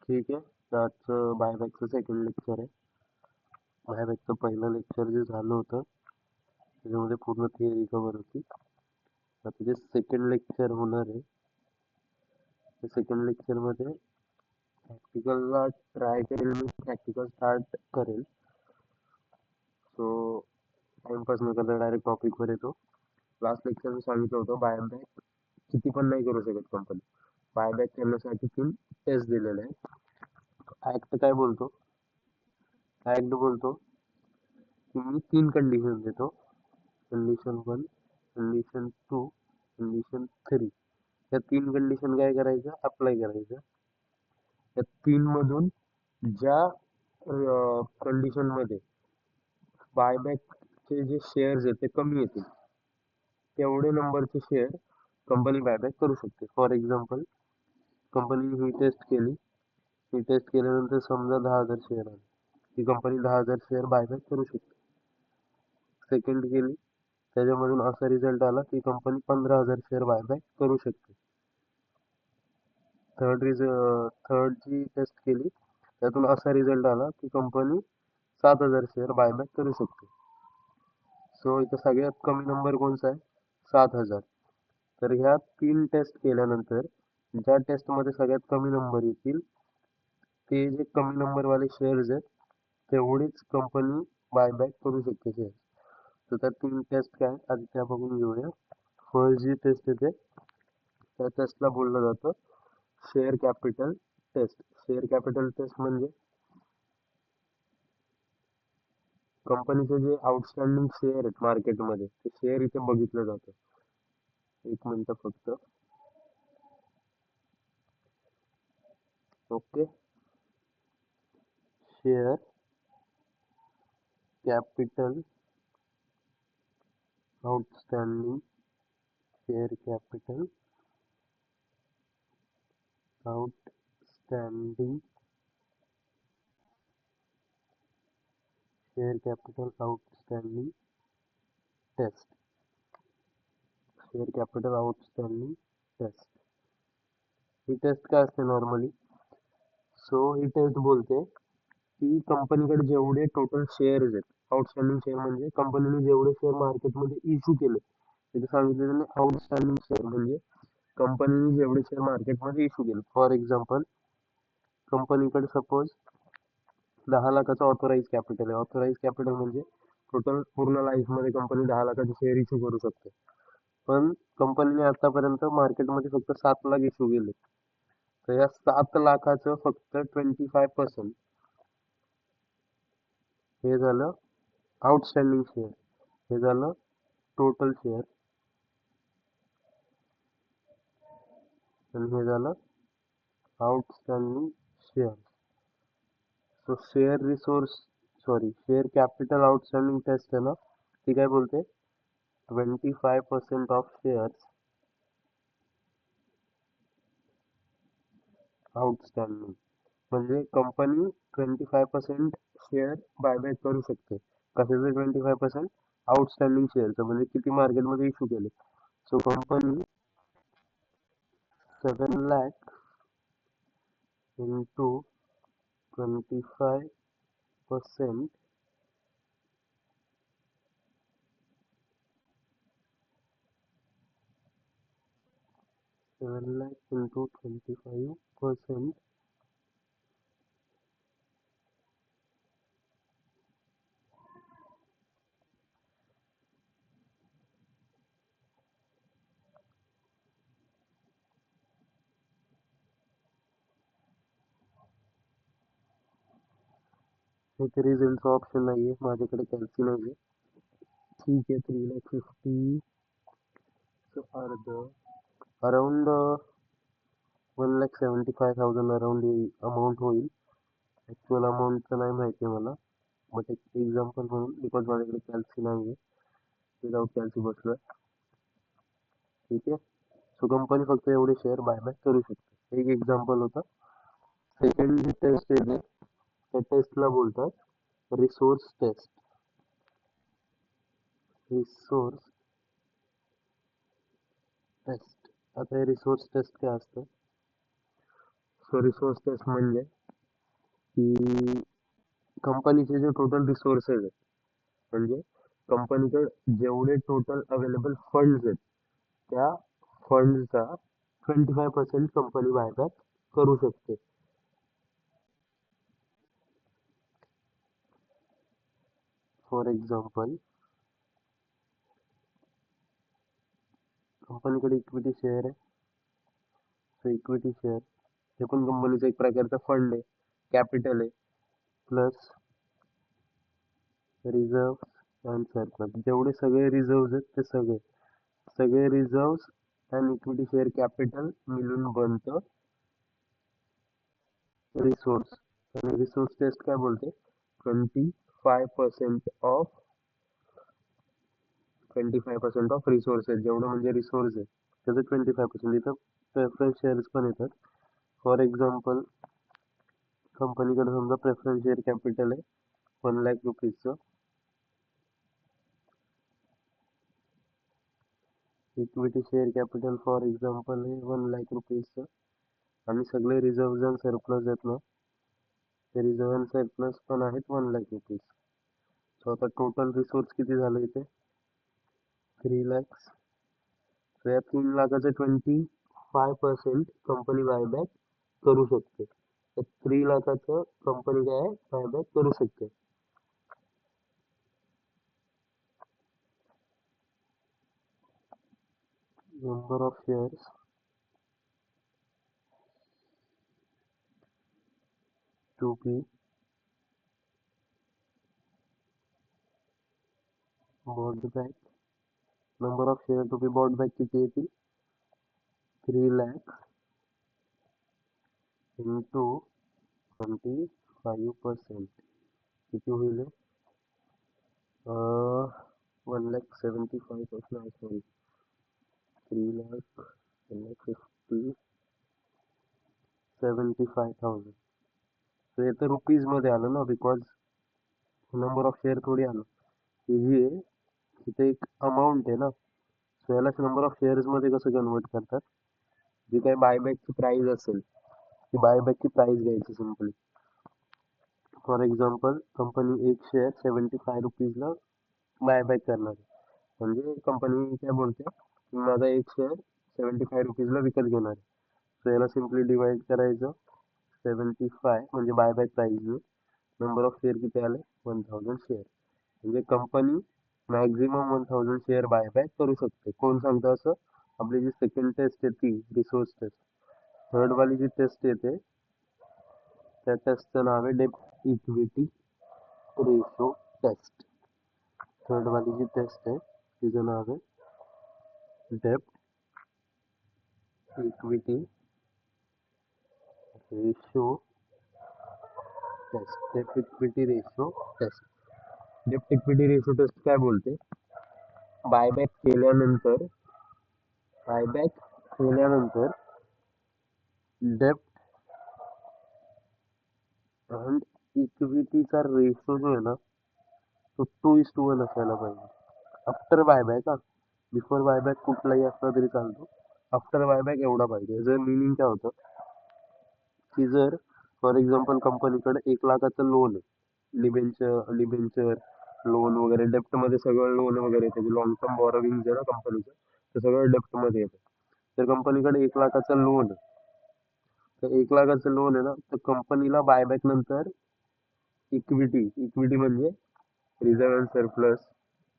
ठीक आहे. तर आजचं बायबॅकचं सेकंड लेक्चर आहे. बायबॅकचं पहिलं लेक्चर जे झालं होतं त्याच्यामध्ये पूर्ण थिअरी कव्हर होती. आता जे सेकंड लेक्चर होणार आहे त्या सेकंड लेक्चरमध्ये प्रॅक्टिकलला ट्राय करेल, मी प्रॅक्टिकल स्टार्ट करेल. सो टाइमपास न करता डायरेक्ट टॉपिकवर येतो. लास्ट लेक्चर मी सांगितलं होतं बायबॅक किती पण नाही करू शकत कंपनी. बायबॅक करण्यासाठी 3 टेस्ट दिलेले आहेत. ऍक्ट काय बोलतो? ऍक्ट बोलतो की मी 3 कंडिशन देतो. Condition 1, condition 2, condition 3. या 3 कंडिशन काय करायचं? अप्लाय करायचं. या 3 मधून ज्या कंडिशन मध्ये बायबॅकचे जे शेअर्स आहेत ते कमी येतील तेवढे नंबरचे शेअर कंपनी बायबॅक करू शकते. फॉर एक्झाम्पल, कंपनी ही टेस्ट केली. ही टेस्ट केल्यानंतर समजा 10,000 शेअर आले, ती कंपनी 10,000 शेअर बायबॅक करू शकते. सेकंड केली, त्याच्यामधून असा रिझल्ट आला की कंपनी 15,000 शेअर बायबॅक करू शकते. थर्ड ची टेस्ट केली, त्यातून असा रिझल्ट आला की कंपनी 7,000 शेअर बायबॅक करू शकते. सो इथं सगळ्यात कमी नंबर कोणता आहे? 7,000. तर ह्या 3 टेस्ट केल्यानंतर ज्या टेस्टमध्ये सगळ्यात कमी नंबर येतील ते जे कमी नंबरवाले शेअर्स आहेत तेवढीच कंपनी बायबॅक करू शकते शेअर. तर त्या 3 टेस्ट काय आधी त्या बघून घेऊया. फर्स्ट जी टेस्ट येते त्या टेस्टला बोललं जातं share capital test. Share capital test म्हणजे कंपनीचे जे आउटस्टँडिंग शेअर आहेत मार्केटमध्ये ते शेअर इथे बघितलं जातं. एक मिनिट फक्त. Okay, share capital outstanding, share capital outstanding, share capital outstanding test. Share capital outstanding test ही टेस्ट काय असते नॉर्मली? सो ही टेस्ट बोलते की कंपनीकडे जेवढे टोटल शेअर्स आहेत, आउटस्टँडिंग शेअर म्हणजे कंपनीने जेवढे शेअर मार्केटमध्ये इश्यू केले, तिथे सांगितलेलं आउटस्टँडिंग शेअर म्हणजे कंपनीने जेवढे शेअर मार्केटमध्ये इश्यू केले. फॉर एक्झाम्पल, कंपनीकडे सपोज 10 लाखाचं ऑथोराइज कॅपिटल आहे. ऑथोराइज कॅपिटल म्हणजे टोटल पूर्ण लाईफमध्ये कंपनी 10 लाखाचे शेअर इश्यू करू शकते. पण कंपनीने आतापर्यंत मार्केटमध्ये फक्त 7 लाख इश्यू केले. तर या 7 लाखाचं फक्त 25% हे झालं आउटस्टँडिंग शेअर. हे झालं टोटल शेअर आणि हे झालं outstanding share. So share capital outstanding test आहे ना, ती काय बोलते 25% ऑफ शेअर्स आउटस्टँडिंग. म्हणजे कंपनी 25% शेअर बायबॅक करू शकते. कशाचे 25%? आउटस्टँडिंग शेअरचं, म्हणजे किती मार्केटमध्ये इश्यू केले. So company 7 lakh into 25%, $7 lakhs into 25%, इथे रिझल्टचा ऑप्शन नाहीये, माझ्याकडे कॅल्सी नाहीये. ठीक आहे, 3,50,000 अर्ध अराउंड 1,75,000 अराउंड अमाऊंट होईल. ऍक्च्युअल अमाऊंट नाही माहिती मला, बट एक एक्झाम्पल म्हणून, बिकॉज माझ्याकडे कॅल्सी नाहीये, विदाउट कॅल्सी बसलोय. ठीक आहे. सो कंपनी फक्त एवढे शेअर बायबॅक करू शकते. एक एक्झाम्पल होता. सेकंड जी टेस्ट आहे त्या टेस्टला बोलतात रिसोर्स टेस्ट. Resource taste. आता हे रिसोर्स टेस्ट काय असतं? सो रिसोर्स टेस्ट म्हणजे की कंपनीचे जे टोटल रिसोर्सेस आहेत, म्हणजे कंपनीकडे जेवढे टोटल अवेलेबल फंड्स आहेत त्या फंड्सचा 25% कंपनी बायबॅक करू शकते. फॉर एक्झाम्पल, कंपनीकडे इक्विटी शेअर आहे, तर इक्विटी शेअर हे पण कंपनीचा एक प्रकारचा फंड आहे, कॅपिटल आहे, प्लस रिझर्व अँड सरप्लस. जेवढे सगळे रिझर्व्ह आहेत ते सगळे reserve and equity share capital मिळून बनतं रिसोर्स. आणि रिसोर्स टेस्ट काय बोलते, 25% ऑफ 25% ऑफ रिसोर्सेस, जेवढं म्हणजे रिसोर्स आहे त्याचं 25%. इथं प्रेफरन्स शेअर्स पण येतात. फॉर एक्झाम्पल, कंपनीकडे समजा प्रेफरन्स शेअर कॅपिटल आहे 1,00,000 रुपीजचं, equity share capital for example आहे 1,00,000 रुपीजचं, आणि सगळे रिझर्व्ह अँड सरप्लस आहेत ना, ते रिझर्व्ह अँड सरप्लस पण आहेत 1,00,000 रुपीज. सो आता टोटल रिसोर्स किती झालं इथे, 3,00,000. सो या 3,00,000चं 25% कंपनी बायबॅक करू शकते. तर 3,00,000चं कंपनी काय बायबॅक करू शकते. Number of shares to be bought back, number of share to be bought back किती येतील, 3,00,000 इंटू 25%, किती होईल, 1,75,000, सॉरी 3,00,000 1,50,000 75,000. तर हे तर रुपीज मध्ये आलं ना, बिकॉज नंबर ऑफ शेअर थोडी आलं. ही जी आहे तिथे एक अमाऊंट आहे ना, सो यालाच नंबर ऑफ शेअर्स मध्ये कसं कन्वर्ट करतात, जी काही बायबॅकची प्राइस असेल ती बायबॅकची प्राइस घ्यायची सिम्पली. फॉर एक्झाम्पल, कंपनी एक शेअर 75 रुपीजला बायबॅक करणार आहे, म्हणजे कंपनी काय बोलते, माझा एक शेअर 75 रुपीजला विकत घेणार आहे. सो याला सिम्पली डिवाइड करायचं 75 म्हणजे buyback price, number of share किती आले, 1,000 शेअर. म्हणजे कंपनी मॅक्झिमम 1,000 शेअर बायबॅक करू शकते. कोण सांगतं असं, आपली जी सेकंड टेस्ट आहे ती रिसोर्स टेस्ट. थर्ड वाली जी टेस्ट येते त्या टेस्टचं नाव आहे डेब्ट इक्विटी रेशो टेस्ट. थर्ड वाली जी टेस्ट आहे तिचं नाव आहे डेब्ट इक्विटी रेशो टेस्ट. डेब्ट इक्विटी रेशो टेस्ट. डेब्ट इक्विटी रेशो टेस्ट काय बोलते, बायबॅक केल्यानंतर डेब्ट अँड इक्विटीचा रेशो जो आहे ना तो 2:1 असायला पाहिजे. आफ्टर बायबॅक, बिफोर बायबॅक कुठलाही असला तरी चालतो, आफ्टर बायबॅक एवढा पाहिजे. जर मिनिंग काय होतं की जर फॉर एक्झाम्पल कंपनीकडे 1,00,000चं लोन आहे, डिबेंचर लोन वगैरे, डेप्ट मध्ये सगळं लोन वगैरे येते, लॉंग टर्म बॉरोविंग आहे ना कंपनीचं, ते सगळं डेप्ट मध्ये येतं. तर कंपनीकडे 1,00,000चं लोन आहे, तर 1,00,000चं लोन आहे ना, तर कंपनीला बायबॅक नंतर इक्विटी म्हणजे reserve and surplus,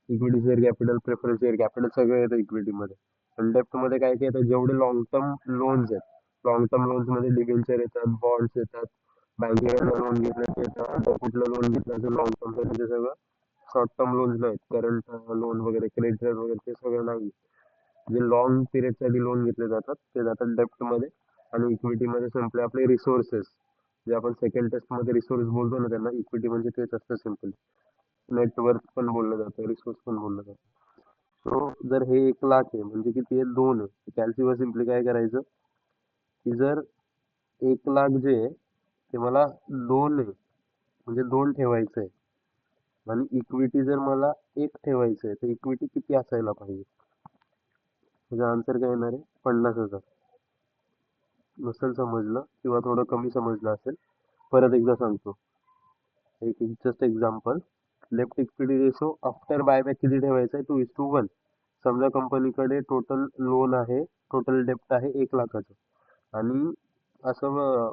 equity share capital, preference share capital सगळं येतं इक्विटी मध्ये. आणि डेप्ट मध्ये काय काय येतं, जेवढे लॉंग टर्म लोन्स आहेत, लॉंग टर्म लोन्स मध्ये डिबेंचर येतात, बॉन्ड्स येतात, बँकेकडनं लोन घेतलं ते येतं, जर कुठलं लोन घेतलं असेल लॉंग टर्म साठी ते सगळं शॉर्ट टर्म लोन्स नाहीत, करंट लोन वगैरे, क्रेडिट वगैरे ते सगळं नाही. जे लॉंग पिरियड साठी लोन घेतले जातात ते जातात डेप्ट मध्ये. आणि इक्विटी मध्ये संपले आपले रिसोर्सेस, जे आपण सेकंड टेस्ट मध्ये रिसोर्स बोलतो ना, त्यांना इक्विटी म्हणजे तेच असतं सिम्पली. नेटवर्थ पण बोललं जातं, रिसोर्स पण बोललं जातं. सो जर हे 1,00,000 आहे म्हणजे किती आहे, 2 आहे. कॅल्क्युलस सिम्पली काय करायचं की जर 1,00,000 जे आहे ते मला 2 आहे म्हणजे 2 ठेवायचं आहे, आणि इक्विटी जर मला 1 ठेवायचं आहे, तर इक्विटी किती असायला पाहिजे, त्याचा आन्सर काय येणार आहे, 50,000. नसेल समजलं किंवा थोडं कमी समजलं असेल परत एकदा सांगतो, एक just example. Left equity ratio after buyback किती ठेवायचा आहे? 2:1. समजा कंपनीकडे टोटल लोन आहे, टोटल डेप्ट आहे 1,00,000 आणि असं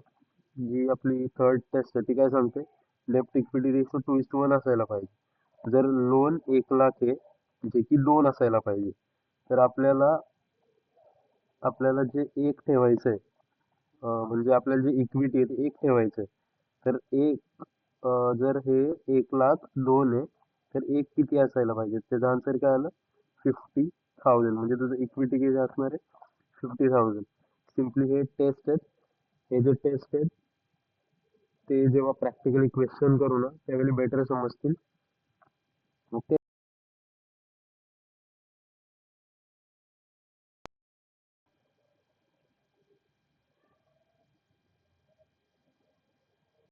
जी आपली थर्ड टेस्ट आहे ती काय सांगते, लेफ्ट इक्विटी रेशो 2:1 असायला पाहिजे. जर लोन 1,00,000 आहे जे की 2 असायला पाहिजे, तर आपल्याला आपल्याला जे एक ठेवायचं आहे, म्हणजे आपल्याला जे इक्विटी आहे ते एक ठेवायचं आहे. तर एक जर हे 1,00,000 2 आहे, तर एक किती असायला पाहिजे? त्याचा आन्सर काय आलं? 50,000. म्हणजे तुझं इक्विटी किती असणार आहे? 50,000. सिम्पली हे टेस्ट आहेत. हे जे टेस्ट आहेत ते जेव्हा प्रॅक्टिकली क्वेश्चन करू ना त्यावेळी बेटर समजतील. ओके.